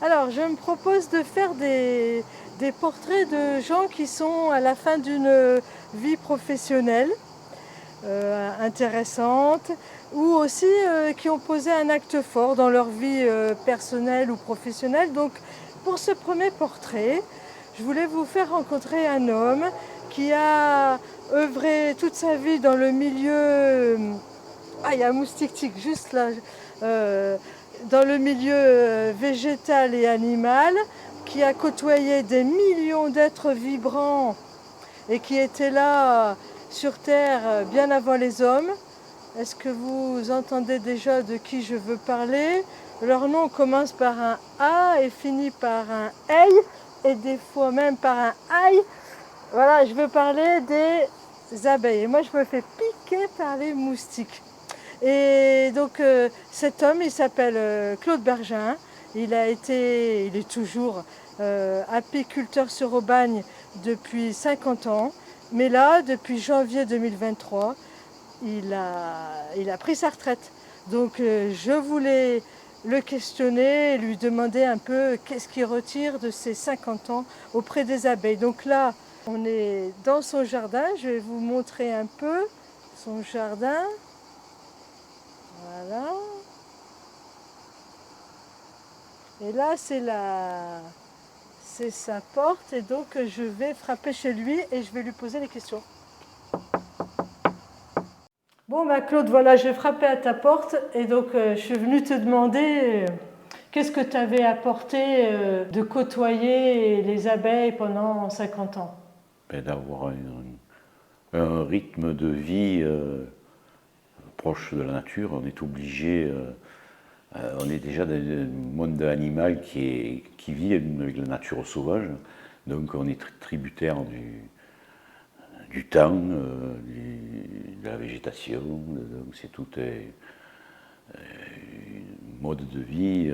Alors, je me propose de faire des portraits de gens qui sont à la fin d'une vie professionnelle intéressante ou aussi qui ont posé un acte fort dans leur vie personnelle ou professionnelle. Donc, pour ce premier portrait, je voulais vous faire rencontrer un homme qui a œuvré toute sa vie dans le milieu. Ah, il y a un moustique tic juste là. Euh, dans le milieu végétal et animal, qui a côtoyé des millions d'êtres vibrants et qui étaient là sur Terre bien avant les hommes. Est-ce que vous entendez déjà de qui je veux parler? Leur nom commence par un A et finit par un EI et des fois même par un AI. Voilà, je veux parler des abeilles. Et moi, je me fais piquer par les moustiques. Et donc cet homme, il s'appelle Claude Bergin. Il est toujours apiculteur sur Aubagne depuis 50 ans. Mais là, depuis janvier 2023, il a pris sa retraite. Donc je voulais le questionner et lui demander un peu qu'est-ce qu'il retire de ses 50 ans auprès des abeilles. Donc là, on est dans son jardin. Je vais vous montrer un peu son jardin. Voilà. Et là, c'est sa porte. Et donc, je vais frapper chez lui et je vais lui poser les questions. Bon, bah Claude, voilà, j'ai frappé à ta porte. Et donc, je suis venue te demander qu'est-ce que tu avais apporté de côtoyer les abeilles pendant 50 ans. D'avoir un rythme de vie proche de la nature. On est obligé, on est déjà dans un monde animal qui vit avec la nature sauvage, donc on est tributaire du temps, de la végétation, donc c'est tout un mode de vie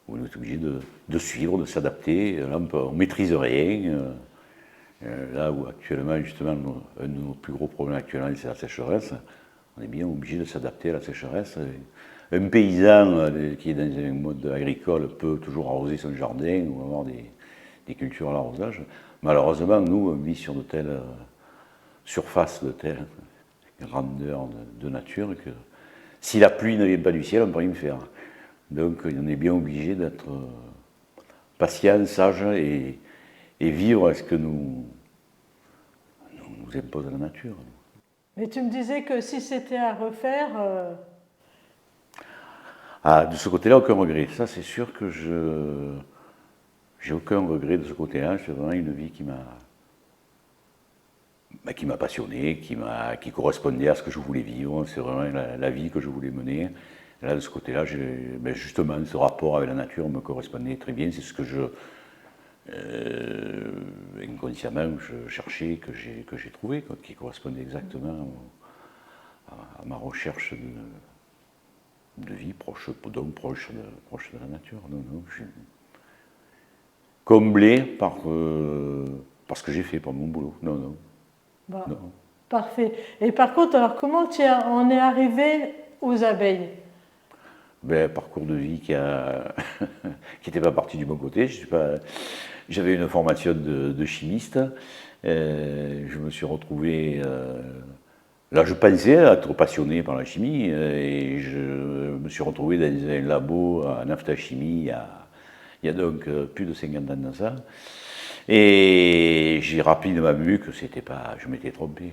où on est obligé de suivre, de s'adapter. Là, on ne maîtrise rien. Là où actuellement, justement, un de nos plus gros problèmes actuellement, c'est la sécheresse, on est bien obligé de s'adapter à la sécheresse. Un paysan qui est dans un mode agricole peut toujours arroser son jardin ou avoir des cultures à l'arrosage. Malheureusement, nous, on vit sur de telles surfaces, de telles grandeurs de nature que si la pluie ne vient pas du ciel, on ne peut rien faire. Donc on est bien obligé d'être patient, sage et vivre ce que nous impose la nature. Mais tu me disais que si c'était à refaire, Ah, de ce côté-là, aucun regret. Ça, c'est sûr que je j'ai aucun regret de ce côté-là. C'est vraiment une vie qui m'a passionné, qui correspondait à ce que je voulais vivre. C'est vraiment la vie que je voulais mener. Et là, de ce côté-là, justement, ce rapport avec la nature me correspondait très bien. C'est ce que inconsciemment, je cherchais, que j'ai trouvé, quoi, qui correspondait exactement à ma recherche de vie proche, donc proche de la nature. Non, non, je suis comblé par ce que j'ai fait, par mon boulot. Non, non, bah, non. parfait. Et par contre, alors comment en es arrivé aux abeilles? Ben, parcours de vie qui n'était pas parti du bon côté. J'avais une formation de chimiste. Je me suis retrouvé. Là, je pensais être passionné par la chimie et je me suis retrouvé dans un labo en naphta-chimie il y a donc plus de 50 ans de ça. Et j'ai rapidement vu que c'était pas. Je m'étais trompé,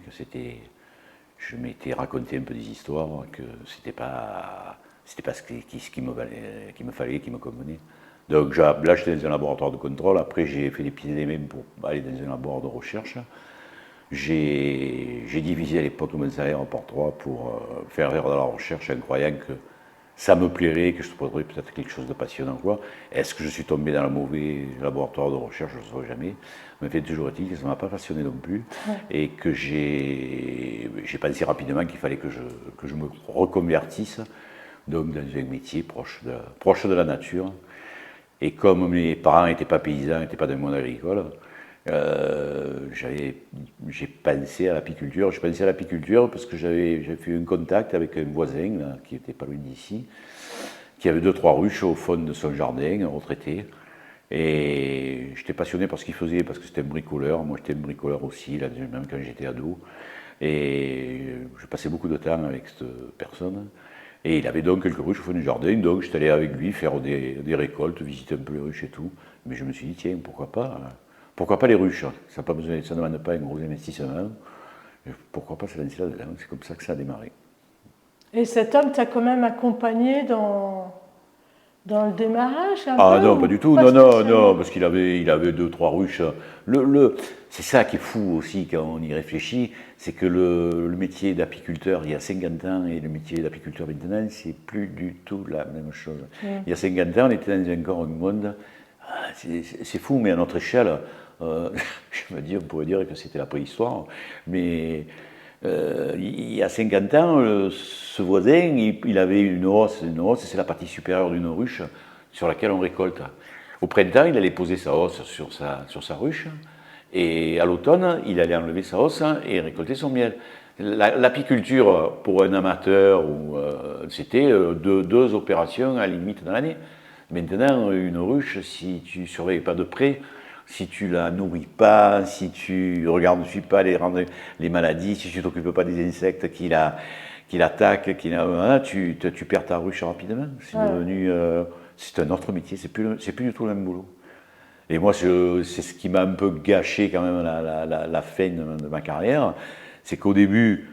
je m'étais raconté un peu des histoires, que c'était pas ce qui me fallait, qui me convenait. Donc là, j'étais dans un laboratoire de contrôle. Après, j'ai fait les pieds et les mains pour aller dans un laboratoire de recherche. J'ai divisé à l'époque mon salaire par trois pour faire de la recherche en croyant que ça me plairait, que je trouverais peut-être quelque chose de passionnant. Quoi. Est-ce que je suis tombé dans le mauvais laboratoire de recherche? Je ne le saurais jamais. Mais fait, toujours est-il que ça ne m'a pas passionné non plus. Ouais. Et que j'ai pensé rapidement qu'il fallait que je me reconvertisse donc dans un métier proche de la nature. Et comme mes parents n'étaient pas paysans, n'étaient pas dans le monde agricole, j'ai pensé à l'apiculture. Je pensais à l'apiculture parce que j'avais fait un contact avec un voisin là, qui était pas loin d'ici, qui avait 2-3 ruches au fond de son jardin, un retraité. Et j'étais passionné par ce qu'il faisait, parce que c'était un bricoleur. Moi, j'étais un bricoleur aussi, là, même quand j'étais ado. Et je passais beaucoup de temps avec cette personne. Et il avait donc quelques ruches au fond du jardin, donc j'étais allé avec lui faire des récoltes, visiter un peu les ruches et tout. Mais je me suis dit, tiens, pourquoi pas les ruches? Ça ne demande pas un gros investissement. Et pourquoi pas se lancer là-dedans? C'est comme ça que ça a démarré. Et cet homme t'a quand même accompagné dans le démarrage un Ah peu, non, ou pas du tout. pas Non, non, spécialement? non, parce qu'il avait 2-3 ruches. C'est ça qui est fou aussi quand on y réfléchit, c'est que le métier d'apiculteur il y a 50 ans et le métier d'apiculteur maintenant, c'est plus du tout la même chose. Il y a 50 ans, on était dans encore un monde, c'est fou, mais à notre échelle, je me dis, on pourrait dire que c'était la préhistoire, mais il y a 50 ans, ce voisin, il avait une hausse, c'est la partie supérieure d'une ruche sur laquelle on récolte. Au printemps, il allait poser sa hausse sur sa ruche, et à l'automne, il allait enlever sa hausse et récolter son miel. L'apiculture, pour un amateur, c'était deux opérations à la limite dans l'année. Maintenant, une ruche, si tu ne surveilles pas de près, si tu la nourris pas, si tu ne suis pas les maladies, si tu ne t'occupes pas des insectes qui l'attaquent, tu perds ta ruche rapidement. C'est devenu, c'est un autre métier, c'est plus du tout le même boulot. Et moi, c'est ce qui m'a un peu gâché quand même la fin de ma carrière, c'est qu'au début,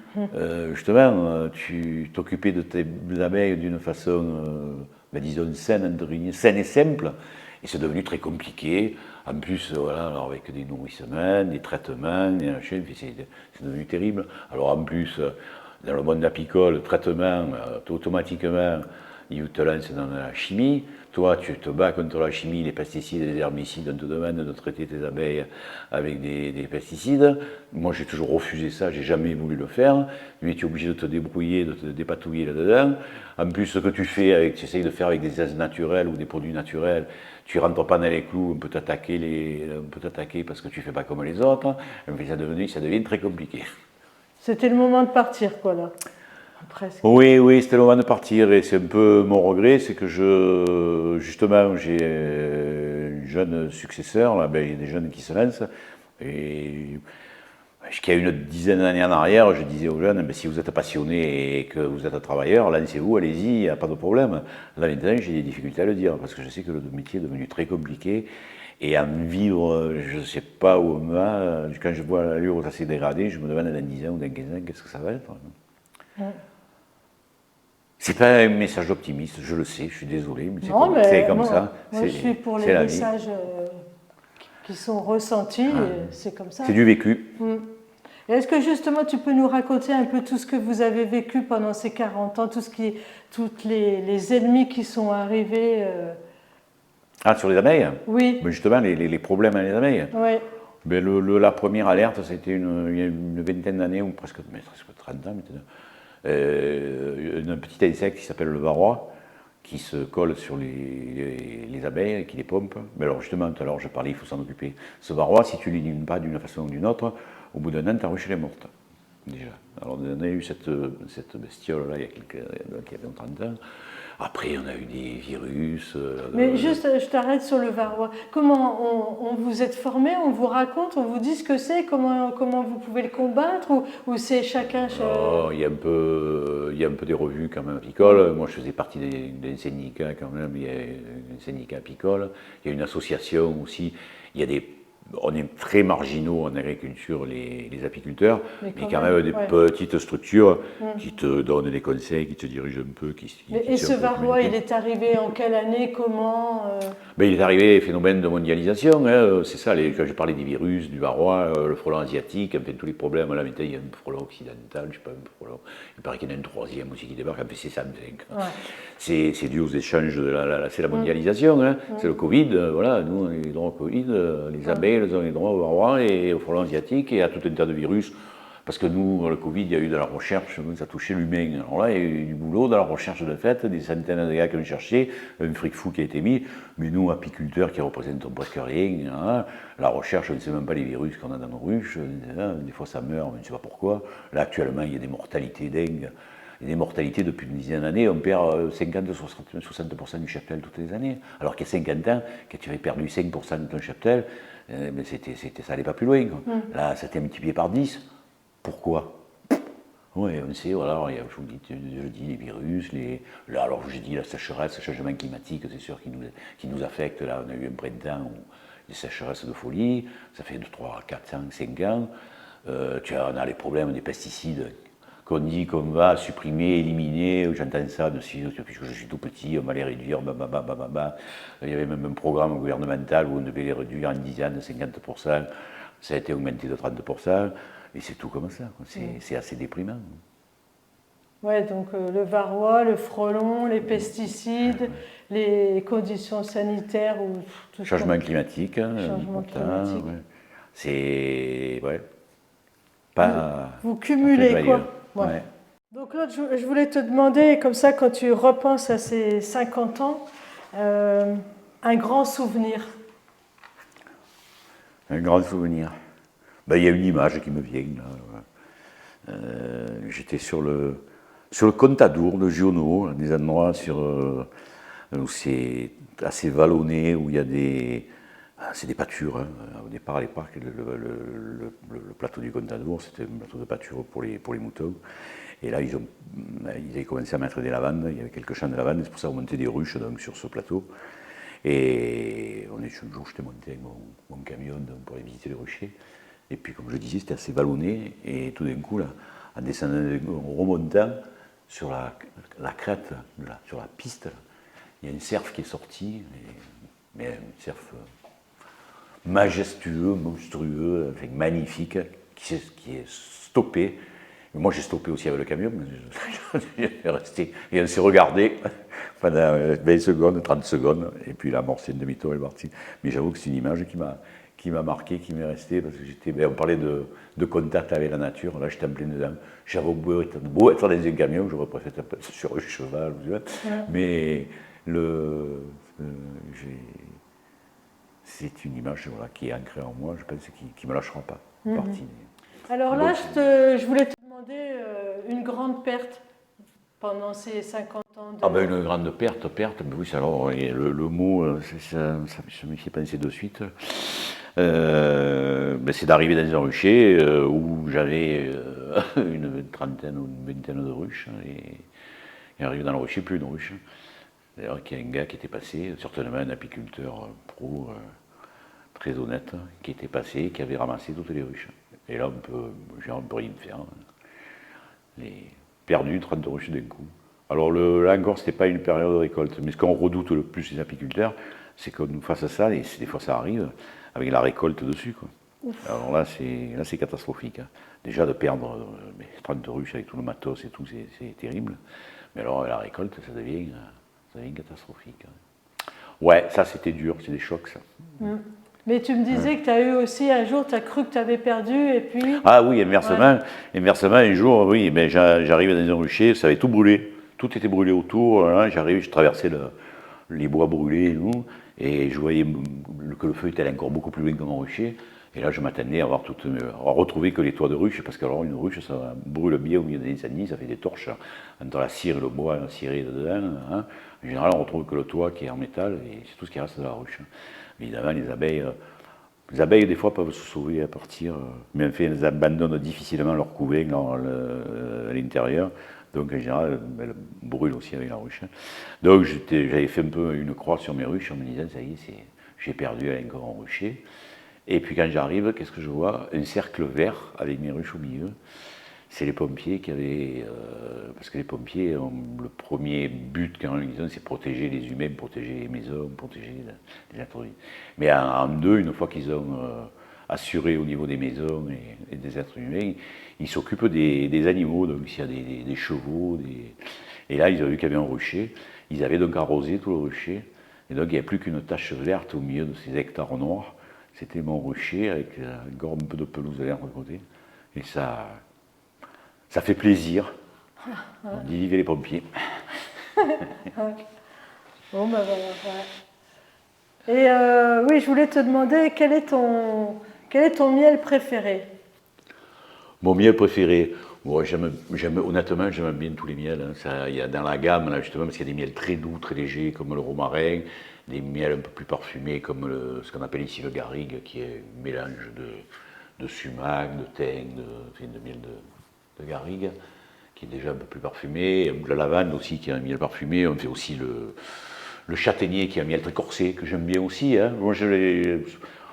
justement, tu t'occupais de tes abeilles d'une façon, disons, saine et simple, et c'est devenu très compliqué. En plus, voilà, alors avec des nourrissements, des traitements, c'est devenu terrible. Alors en plus, dans le monde apicole, le traitement, automatiquement, ils te lancent dans la chimie. Toi, tu te bats contre la chimie, les pesticides et les herbicides, on te demande de traiter tes abeilles avec des pesticides. Moi, j'ai toujours refusé ça, j'ai jamais voulu le faire. Mais tu es obligé de te débrouiller, de te dépatouiller là-dedans. En plus, ce que tu essayes de faire avec des gaz naturels ou des produits naturels, tu ne rentres pas dans les clous, on peut t'attaquer parce que tu ne fais pas comme les autres. Mais ça devient très compliqué. C'était le moment de partir, quoi, là. Presque. Oui, c'était le moment de partir et c'est un peu mon regret, c'est que justement, j'ai un jeune successeur, là, il y a des jeunes qui se lancent, et jusqu'à une dizaine d'années en arrière, je disais aux jeunes, si vous êtes passionné et que vous êtes travailleur, lancez-vous, allez-y, il n'y a pas de problème. Là maintenant, j'ai des difficultés à le dire, parce que je sais que le métier est devenu très compliqué, et à vivre, je ne sais pas où on va, quand je vois l'allure où ça s'est dégradé, je me demande dans 10 ans ou dans 15 ans, qu'est-ce que ça va être. C'est pas un message optimiste, je le sais, je suis désolé, mais c'est comme ça. Moi, je suis pour les messages qui sont ressentis, c'est comme ça. C'est du vécu. Et est-ce que justement tu peux nous raconter un peu tout ce que vous avez vécu pendant ces 40 ans, toutes les ennemis qui sont arrivés sur les abeilles? Oui. Mais justement, les problèmes avec les abeilles. Oui. Mais la première alerte, c'était il y a une vingtaine d'années, ou presque 30 ans maintenant. Un petit insecte qui s'appelle le varroa, qui se colle sur les abeilles et qui les pompe. Mais alors justement, tout à l'heure je parlais, il faut s'en occuper. Ce varroa, si tu ne l'élimines pas d'une façon ou d'une autre, au bout d'un an, ta ruche elle est morte. Déjà. Alors on a eu cette bestiole-là il y a 30 ans. Après, on a eu des virus. Mais juste, je t'arrête sur le varroa. Comment on vous êtes formé, on vous raconte, on vous dit ce que c'est, comment vous pouvez le combattre, ou c'est chacun il y a un peu des revues quand même apicoles. Moi, je faisais partie d'un syndicat quand même. Il y a un syndicat apicole. Il y a une association aussi. On est très marginaux en agriculture, les apiculteurs, mais quand même des petites structures qui te donnent des conseils, qui te dirigent un peu. Et ce varroa, il est arrivé en quelle année, comment Il est arrivé phénomène de mondialisation, c'est ça, quand je parlais des virus, du varroa, le frelon asiatique, enfin, tous les problèmes, là maintenant il y a un frelon occidental, je sais pas, il paraît qu'il y en a un troisième aussi qui débarque, enfin c'est ça, c'est dû aux échanges, c'est la mondialisation, c'est le Covid, voilà, nous on a eu droit au Covid, les abeilles, elles ont les droits au varroa et au frelon asiatique et à tout un tas de virus. Parce que nous, le Covid, il y a eu de la recherche, ça touchait l'humain. Alors là, il y a eu du boulot dans la recherche de fait, des centaines de gars qui ont cherché, un fric fou qui a été mis. Mais nous, apiculteurs qui représentons presque rien, la recherche, on ne sait même pas les virus qu'on a dans nos ruches. Des fois, ça meurt, mais on ne sait pas pourquoi. Là, actuellement, il y a des mortalités dingues. des mortalités depuis une dizaine d'années. On perd 50-60% du cheptel toutes les années. Alors qu'il y a 50 ans, quand tu avais perdu 5% de ton cheptel, mais ça n'allait pas plus loin. Là, ça a été multiplié par 10. Pourquoi? Oui, on sait, voilà, je vous dis, les virus, là, alors j'ai dit la sécheresse, le changement climatique, c'est sûr qui nous affecte. Là, on a eu un printemps où des sécheresses de folie, ça fait 2, 3, 4, 5, 5 ans. On a les problèmes des pesticides qu'on dit qu'on va supprimer, éliminer. J'entends ça depuis que je suis tout petit, on va les réduire, Il y avait même un programme gouvernemental où on devait les réduire en 10 ans de 50%. Ça a été augmenté de 30%. Et c'est tout comme ça. C'est assez déprimant. Ouais, donc le varroa, le frelon, les pesticides, les conditions sanitaires ou tout changement climatique. Changement climatique. Ouais. C'est pas. Vous cumulez quoi. Ouais. Donc là, je voulais te demander, comme ça, quand tu repenses à ces 50 ans, un grand souvenir. Un grand souvenir. Ben, il y a une image qui me vient là. J'étais sur le Contadour de Giono, des endroits où c'est assez vallonné, où il y a c'est des pâtures. Hein. Au départ, à l'époque, le plateau du Contadour, c'était un plateau de pâture pour les moutons. Et là, ils avaient commencé à mettre des lavandes, il y avait quelques champs de lavande, c'est pour ça qu'on montait des ruches donc, sur ce plateau. Et un jour, j'étais monté avec mon camion pour aller visiter les ruchers. Et puis, comme je disais, c'était assez vallonné. Et tout d'un coup, là, en descendant, en remontant sur la crête, sur la piste, là, il y a un cerf qui est sorti, mais un cerf majestueux, monstrueux, magnifique, qui est stoppé. Et moi, j'ai stoppé aussi avec le camion, j'ai resté. Et on s'est regardé pendant 20 secondes, 30 secondes, et puis il a amorcé une demi-tour et est parti. Mais j'avoue que c'est une image qui m'a marqué, qui m'est restée, parce que on parlait de contact avec la nature, là j'étais en plein dedans. J'avais beau être dans un camion, j'aurais préféré être sur un cheval, mais c'est une image qui est ancrée en moi, je pense, qui ne me lâchera pas. Alors là, je voulais te demander une grande perte pendant ces 50 ans. Une grande perte, mais oui, alors le mot, ça me fait penser de suite. C'est d'arriver dans un rucher où j'avais une trentaine ou une vingtaine de ruches et arrivé dans le rucher, plus une ruche. D'ailleurs, qu'il y a un gars qui était passé, certainement un apiculteur pro, très honnête, qui était passé, qui avait ramassé toutes les ruches. Et là, on peut rien faire. Les perdu 30 ruches d'un coup. Alors là encore, ce n'était pas une période de récolte, mais ce qu'on redoute le plus les apiculteurs, c'est qu'on nous fasse ça, et des fois ça arrive, avec la récolte dessus. Quoi. Alors là, c'est catastrophique. Hein. Déjà de perdre 30 ruches avec tout le matos et tout, c'est terrible. Mais alors la récolte, ça devient catastrophique. Hein. Ouais, ça c'était dur, c'est des chocs ça. Mais tu me disais que tu as eu aussi un jour, tu as cru que tu avais perdu et puis... Ah oui, inversement, un jour, oui, j'arrivais dans un rucher, ça avait tout brûlé. Tout était brûlé autour, hein, je traversais les bois brûlés et je voyais que le feu était encore beaucoup plus loin que mon rucher. Et là, je m'attendais à retrouver que les toits de ruche, parce qu'alors une ruche, ça brûle bien au milieu d'un incendie, ça fait des torches entre la cire et le bois ciré dedans. Hein. En général, on retrouve que le toit qui est en métal et c'est tout ce qui reste de la ruche. Évidemment, les abeilles, des fois, peuvent se sauver à partir, mais en fait, elles abandonnent difficilement leur couvain à l'intérieur. Donc, en général, elles brûlent aussi avec la ruche. Donc, j'avais fait un peu une croix sur mes ruches en me disant, ça y est, j'ai perdu encore un rucher. Et puis, quand j'arrive, qu'est-ce que je vois? Un cercle vert avec mes ruches au milieu. C'est les pompiers qui avaient... parce que les pompiers, le premier but quand ils ont, c'est protéger les humains, protéger les maisons, protéger les êtres vivants. Mais en deux, une fois qu'ils ont assuré au niveau des maisons et des êtres humains, ils s'occupent des animaux. Donc s'il y a des chevaux, et là, ils ont vu qu'il y avait un rucher. Ils avaient donc arrosé tout le rucher. Et donc il n'y avait plus qu'une tache verte au milieu de ces hectares noirs. C'était mon rucher avec encore un peu de pelouse verte de côté. Et ça fait plaisir. On dit vive les pompiers. Bon, ben voilà. Et oui, je voulais te demander quel est ton miel préféré? Mon miel préféré, Moi, honnêtement, j'aime bien tous les miels. Hein. Il y a dans la gamme, là, justement, parce qu'il y a des miels très doux, très légers, comme le romarin, des miels un peu plus parfumés, comme ce qu'on appelle ici le garrigue, qui est un mélange de sumac, de thym, de miel de garrigue, qui est déjà un peu plus parfumé. La lavande aussi, qui est un miel parfumé. On fait aussi le châtaignier, qui est un miel très corsé, que j'aime bien aussi. Hein. Moi,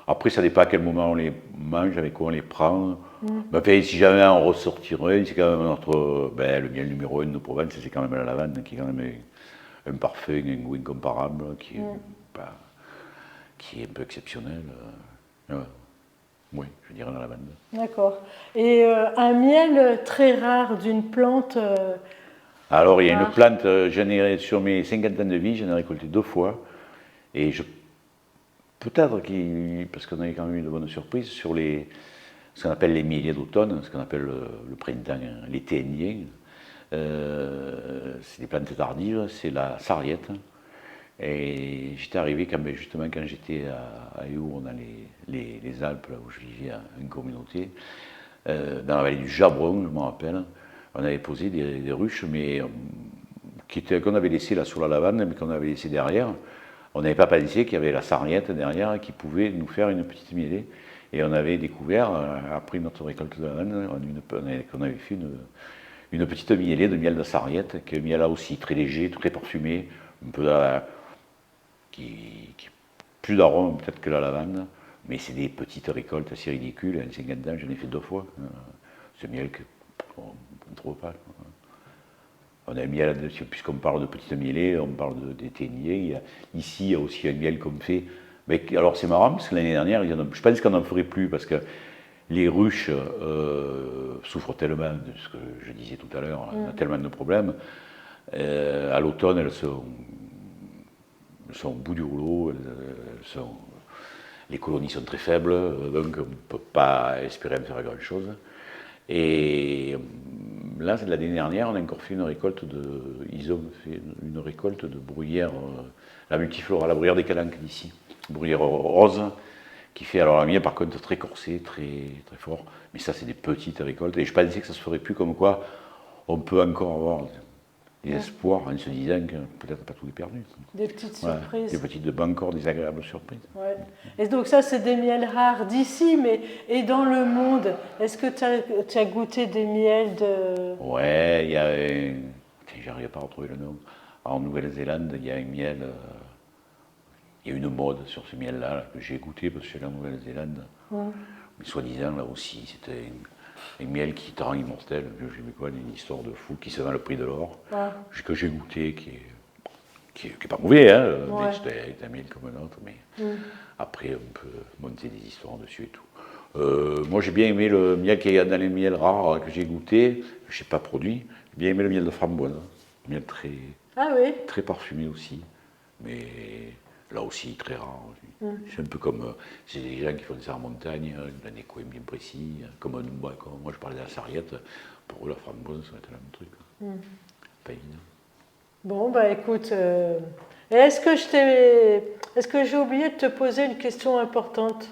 après, ça dépend à quel moment on les mange, avec quoi on les prend. Enfin, si jamais on ressortirait, c'est quand même notre. Le miel numéro 1 de Provence, c'est quand même la lavande, qui est quand même un parfum, un goût incomparable, qui est un peu exceptionnel. Oui, je dirais la lavande. D'accord. Et un miel très rare d'une plante. Alors, il y a une plante, sur mes 50 ans de vie, j'en ai récolté 2 fois. Et peut-être parce qu'on a quand même eu de bonnes surprises sur ce qu'on appelle les mieliers d'automne, ce qu'on appelle le printemps, l'été indien. C'est des plantes tardives, c'est la sarriette. Et j'étais arrivé justement quand j'étais à Eour, dans les Alpes, là où je vivais en communauté, dans la vallée du Jabron, je me rappelle. On avait posé des ruches, mais qu'on avait laissées là sur la lavande, mais qu'on avait laissées derrière. On n'avait pas pensé qu'il y avait la sarriette derrière qui pouvait nous faire une petite mielée. Et on avait découvert, après notre récolte de lavande, qu'on avait fait une petite mielée de miel de sarriette, qui est un miel là aussi très léger, très parfumé, un peu qui plus d'arôme peut-être que la lavande, mais c'est des petites récoltes assez ridicules. En 50 ans, j'en ai fait 2 fois. Ce miel qu'on ne trouve pas. On a un miel, puisqu'on parle de petites mielées, on parle des téniers. Ici, il y a aussi un miel qu'on fait. Mais, alors c'est marrant, parce que l'année dernière, je pense qu'on n'en ferait plus, parce que les ruches souffrent tellement de ce que je disais tout à l'heure, on a tellement de problèmes. À l'automne, elles sont au bout du rouleau, les colonies sont très faibles, donc on ne peut pas espérer en faire grand-chose. Et là, l'année dernière, on a encore fait ils ont fait une récolte de bruyère, la multiflora, la bruyère des Calanques d'ici, bruyère rose, qui fait, alors la mienne par contre très corsée, très, très fort, mais ça c'est des petites récoltes, et je pensais que ça se ferait plus, comme quoi on peut encore avoir des espoirs en se disant que peut-être pas tout est perdu. Des petites surprises. Des petites, encore désagréables surprises. Ouais. Et donc ça, c'est des miels rares d'ici, mais et dans le monde, est-ce que tu as goûté des miels de... Ouais, il y a j'arrive pas à retrouver le nom. En Nouvelle-Zélande, il y a un miel, il y a une mode sur ce miel-là que j'ai goûté parce que je suis allé en Nouvelle-Zélande. Mais soi-disant, là aussi, c'était un miel qui te rend immortel. Je sais quoi, une histoire de fou qui se vend le prix de l'or, que j'ai goûté, qui est pas mauvais, hein, mais c'est un miel comme un autre, mais après on peut monter des histoires dessus et tout. Moi j'ai bien aimé le miel qui est dans les miels rares que j'ai goûté, je sais pas produit, j'ai bien aimé le miel de framboise, un miel très parfumé aussi, mais là aussi très rare. C'est un peu comme, c'est des gens qui font ça en montagne, dans des coins bien précis, comme moi je parlais de la sarriette, pour eux la framboise ça va être le même truc. Pas évident. Bon, bah écoute, est-ce que j'ai oublié de te poser une question importante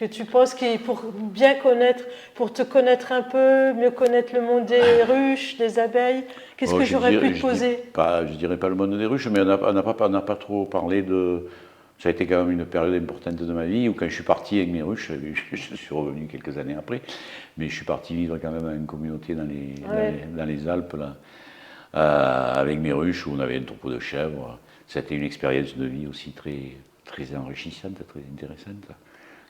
que tu penses pour bien connaître, pour te connaître un peu, mieux connaître le monde des ruches, des abeilles, qu'est-ce que j'aurais pu te poser? Je dirais pas le monde des ruches, mais on n'a pas trop parlé de... Ça a été quand même une période importante de ma vie, où quand je suis parti avec mes ruches, je suis revenu quelques années après, mais je suis parti vivre quand même dans une communauté dans les Alpes, là. Avec mes ruches où on avait un troupeau de chèvres. C'était une expérience de vie aussi très, très enrichissante, très intéressante.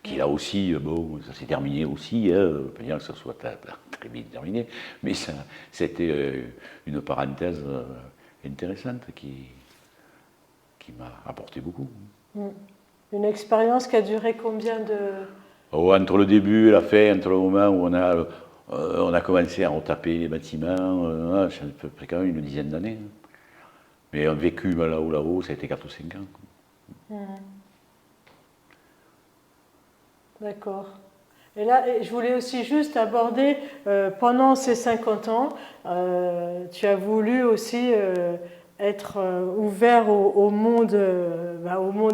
Qui là aussi, bon, ça s'est terminé aussi, hein, on peut dire que ça soit très bien terminé, mais c'était une parenthèse intéressante qui m'a apporté beaucoup. Une expérience qui a duré combien de... Entre le début et la fin, entre le moment où on a commencé à retaper les bâtiments, ça fait quand même une dizaine d'années. Mais on a vécu là-haut, ça a été 4 ou 5 ans. D'accord. Et là, je voulais aussi juste aborder, pendant ces 50 ans, tu as voulu aussi être ouvert au monde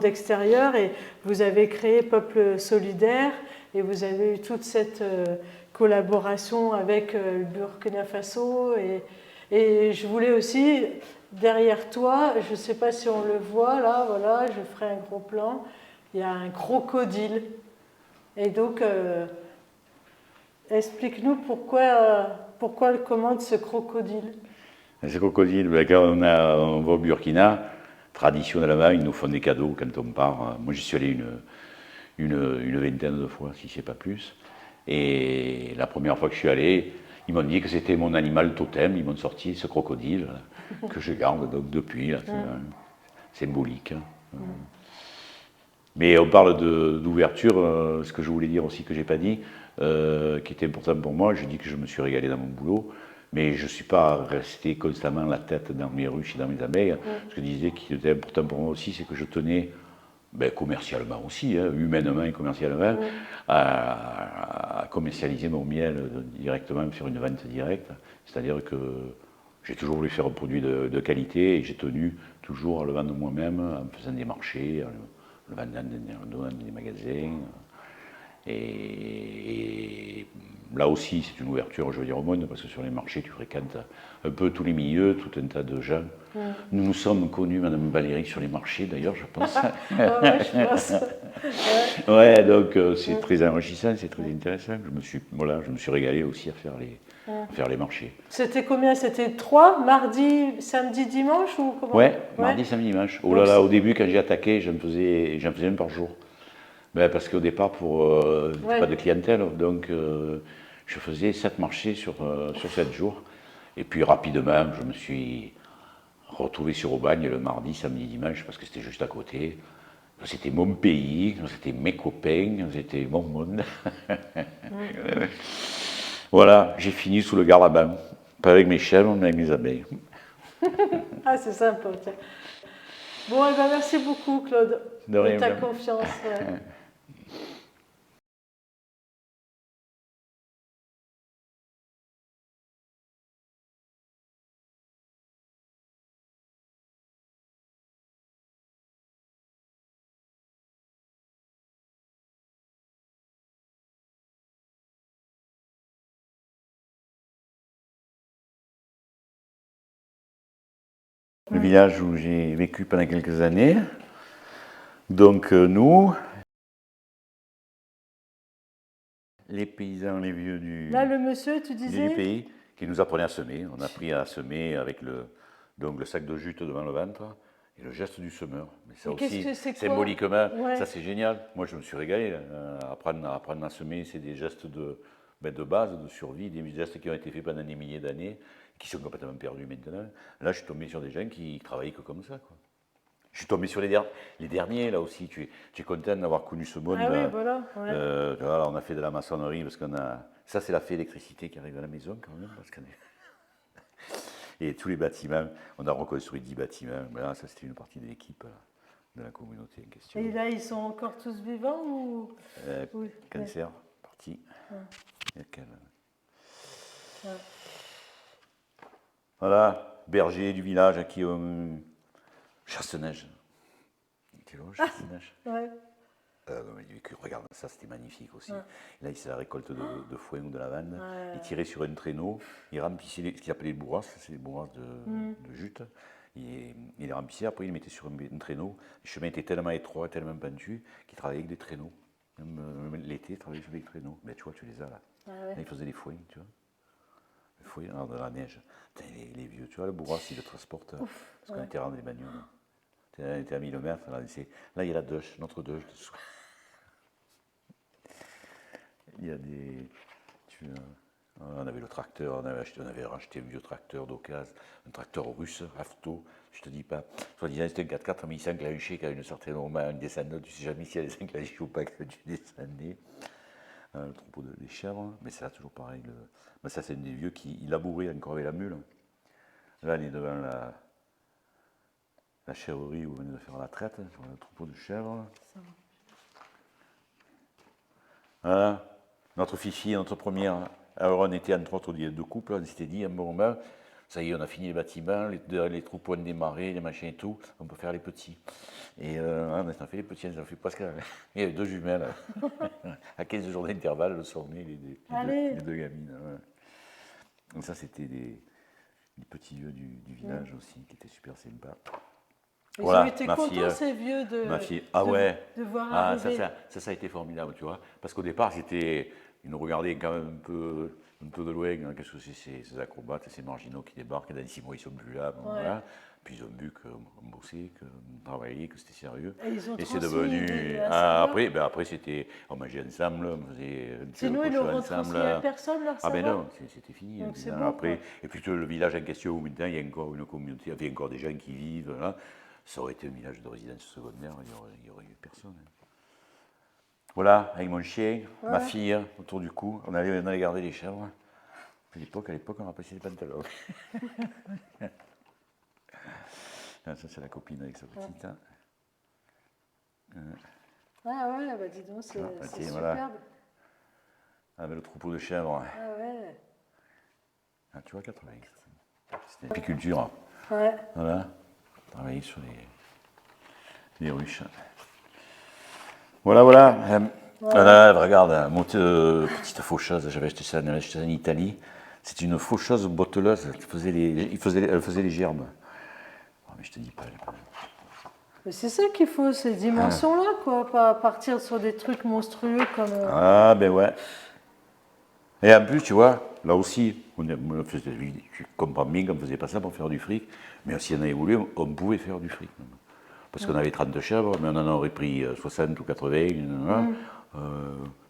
extérieur et vous avez créé Peuple Solidaire et vous avez eu toute cette collaboration avec le Burkina Faso. Et je voulais aussi, derrière toi, je ne sais pas si on le voit là, voilà, je ferai un gros plan, il y a un crocodile. Et donc, explique-nous pourquoi le commande ce crocodile. Ce crocodile, ben, quand on va au Burkina, traditionnellement, ils nous font des cadeaux quand on part. Moi, j'y suis allé une vingtaine de fois, si ce n'est pas plus. Et la première fois que je suis allé, ils m'ont dit que c'était mon animal totem. Ils m'ont sorti ce crocodile que je garde donc depuis. C'est symbolique. Mais on parle d'ouverture. Ce que je voulais dire aussi que j'ai pas dit, qui était important pour moi, je dis que je me suis régalé dans mon boulot. Mais je ne suis pas resté constamment la tête dans mes ruches et dans mes abeilles. Ce que je disais qui était important pour moi aussi, c'est que je tenais, ben, commercialement aussi, hein, humainement et commercialement, à commercialiser mon miel directement, faire une vente directe. C'est-à-dire que j'ai toujours voulu faire un produit de qualité et j'ai tenu toujours à le vendre moi-même en faisant des marchés, en le vendant dans des magasins. Et là aussi, c'est une ouverture, je veux dire, au monde, parce que sur les marchés, tu fréquentes un peu tous les milieux, tout un tas de gens. Nous nous sommes connus, Madame Valérie, sur les marchés, d'ailleurs, je pense. Ouais, je pense. Ouais, donc c'est très enrichissant, c'est très intéressant. Je me suis régalé aussi à faire les marchés. C'était combien? C'était 3, mardi, samedi, dimanche ou comment? Ouais, mardi, samedi, dimanche. Oh là là, au début, quand j'ai attaqué, j'en faisais même par jour. Ben, parce qu'au départ, pas de clientèle, donc je faisais 7 marchés sur 7 jours. Et puis rapidement, je me suis retrouvé sur Aubagne le mardi, samedi, dimanche, parce que c'était juste à côté. C'était mon pays, c'était mes copains, c'était mon monde. Voilà, j'ai fini sous le garde-à-bain. Pas avec mes chèvres, mais avec mes abeilles. Ah, c'est sympa. Tiens. Bon, eh ben, merci beaucoup, Claude, De ta confiance. Ouais. Le village où j'ai vécu pendant quelques années. Donc nous, les paysans, les vieux Là, le monsieur, tu du disais? pays, qui nous apprenaient à semer. On a appris à semer avec donc le sac de jute devant le ventre et le geste du semeur. Mais ça aussi, symboliquement, ça c'est génial. Moi, je me suis régalé. Apprendre à semer, c'est des gestes de base, de survie, des gestes qui ont été faits pendant des milliers d'années, qui sont complètement perdus maintenant. Là, je suis tombé sur des gens qui travaillaient que comme ça, quoi. Je suis tombé sur les derniers, là aussi. Tu es content d'avoir connu ce monde. Ah oui, voilà. Ouais. Voilà, on a fait de la maçonnerie parce qu'on a. Ça, c'est la fée électricité qui arrive à la maison quand même. Et tous les bâtiments, on a reconstruit 10 bâtiments. Voilà, ça, c'était une partie de l'équipe de la communauté en question. Et là, ils sont encore tous vivants ou oui. Cancer, parti. Voilà, berger du village à qui on. Chasse-neige. Chasse-neige. Ouais. Regarde, ça c'était magnifique aussi. Là, c'est la récolte de foin ou de lavande. Il tirait sur un traîneau, il remplissait ce qu'il appelait les bourrasques, c'est les bourrasques de jute. Il les remplissait, après il les mettait sur un traîneau. Le chemin était tellement étroit, tellement pentu, qu'il travaillait avec des traîneaux. Même l'été, il travaillait sur des traîneaux. Mais tu vois, tu les as là. Là, il faisait des foins, tu vois. Le foin, alors de la neige. Les vieux, tu vois, le bourrasque, il le transporte. Parce qu'on était rendu des bagnoles. On était à 1000 mètres. Là, il y a la douche, notre douche. Il y a des. On avait le tracteur, on avait racheté un vieux tracteur d'occasion, un tracteur russe, Rafto, je te dis pas. Soit disant c'était un 4x4, mais il s'enclenchait quand une certaine moment, une descendante, tu sais jamais si elle s'enclenchait ou pas quand tu descendais. Le troupeau des chèvres, mais c'est toujours pareil. Mais ça, c'est un des vieux qui labourait encore avec la mule. Là, on est devant la chèvrerie où on venait de faire la traite, sur le troupeau de chèvres. Voilà. Notre fifi, notre première. Alors, on était entre autres de couple, on s'était dit à un bon moment, Ça y est, on a fini les bâtiments, les troupeaux ont démarré, les machins et tout, on peut faire les petits. Et on a fait les petits, on a fait presque. Il y avait 2 jumelles. À 15 jours d'intervalle, elles sont nées, les deux gamines. Ouais. Donc ça, c'était les petits vieux du village aussi, qui étaient super sympas. Ils ont été contents, ces vieux, ma fille. Ah ouais. de voir arriver. Ça a été formidable, tu vois. Parce qu'au départ, ils nous regardaient quand même un peu de loin. Hein. Qu'est-ce que c'est ces acrobates, ces marginaux qui débarquent, et dans 6 mois, ils ne sont plus là. Bon, voilà. Puis ils ont vu qu'on bossait, qu'on travaillait, que c'était sérieux. Et c'est devenu. Après, c'était. On mangeait ensemble, on faisait. Sinon, ils n'ont retransmis à personne leur savoir. Ah ben non, c'était fini. Donc c'est bon, après. Et puis le village en question, où maintenant, il y a encore une communauté, il y a encore des gens qui vivent là. Ça aurait été un village de résidence secondaire, il n'y aurait eu personne. Voilà, avec mon chien, ma fille, autour du cou, on allait garder les chèvres. À l'époque, on rappelait les pantalons. Ça, c'est la copine avec sa petite. Hein. Ah ouais, bah dis donc, c'est superbe. Voilà. Ah, le troupeau de chèvres. Ah ouais. Ah, tu vois, 80. C'était l'apiculture. Ouais. Voilà. Travailler sur les ruches. Voilà. Voilà, regarde, petite faucheuse, j'avais acheté ça en Italie. C'est une faucheuse botteleuse, elle faisait les gerbes. Oh, mais je te dis pas. Mais c'est ça qu'il faut, ces dimensions-là, quoi, pas partir sur des trucs monstrueux comme. Ah, ben ouais. Et en plus, tu vois, là aussi, tu comprends bien qu'on ne faisait pas ça pour faire du fric, mais si on avait voulu, on pouvait faire du fric. Parce qu'on avait 30 chèvres, mais on en aurait pris 60 ou 80.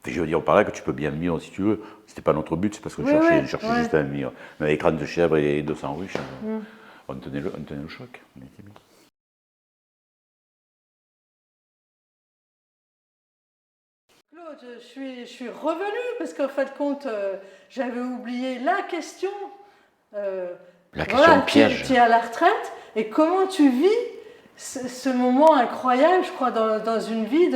Je veux dire par là que tu peux bien vivre si tu veux. C'était pas notre but, c'est parce qu'on cherchait juste à vivre. Mais avec 30 chèvres et 200 ruches, on tenait le choc. On était bien. Claude, je suis revenue parce qu'en fin de compte, j'avais oublié la question. La question piège. Tu es à la retraite et comment tu vis ce moment incroyable, je crois, dans une vie,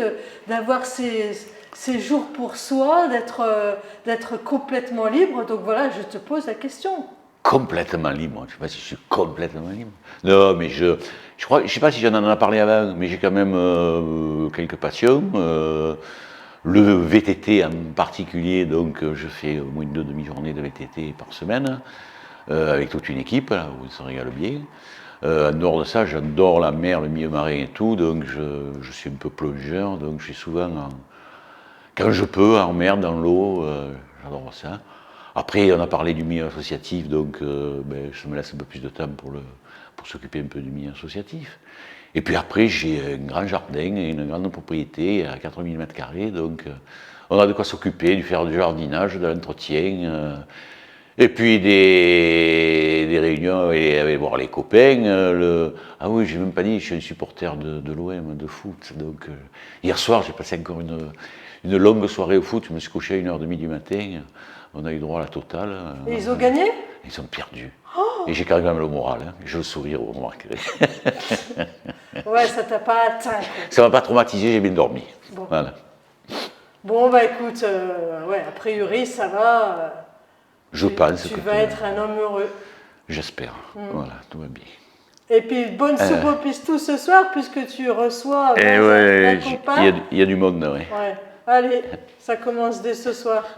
d'avoir ces jours pour soi, d'être complètement libre. Donc voilà, je te pose la question. Complètement libre, je ne sais pas si je suis complètement libre. Non, mais je sais pas si j'en ai parlé avant, mais j'ai quand même quelques passions. Le VTT en particulier, donc je fais au moins 2 demi-journées de VTT par semaine, avec toute une équipe, là, où on se régale bien. En dehors de ça, j'adore la mer, le milieu marin et tout, donc je suis un peu plongeur, donc je suis souvent, quand je peux, en mer, dans l'eau, j'adore ça. Après, on a parlé du milieu associatif, donc je me laisse un peu plus de temps pour s'occuper un peu du milieu associatif. Et puis après, j'ai un grand jardin et une grande propriété à 4000 m², donc on a de quoi s'occuper, du faire du jardinage, de l'entretien. Et puis des réunions et aller voir les copains. Ah oui, j'ai même pas dit, je suis un supporter de l'OM, de foot. Donc hier soir, j'ai passé encore une longue soirée au foot. Je me suis couché à 1h30 du matin. On a eu droit à la totale. Et ils ont gagné? Ils ont perdu. Oh, et j'ai quand même le moral. Hein. J'ai le sourire, vous remarquerez. Ouais, ça t'a pas atteint. Quoi. Ça m'a pas traumatisé, j'ai bien dormi. Bon. Voilà. Bon, bah écoute, a priori, ça va. Je pense tu vas être un homme heureux. J'espère. Voilà, tout va bien. Et puis, bonne soupe au pistou ce soir, puisque tu reçois il y a du monde, ouais. Allez, ça commence dès ce soir.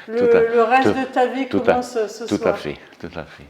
Le reste de ta vie commence ce soir. Tout à fait, tout à fait.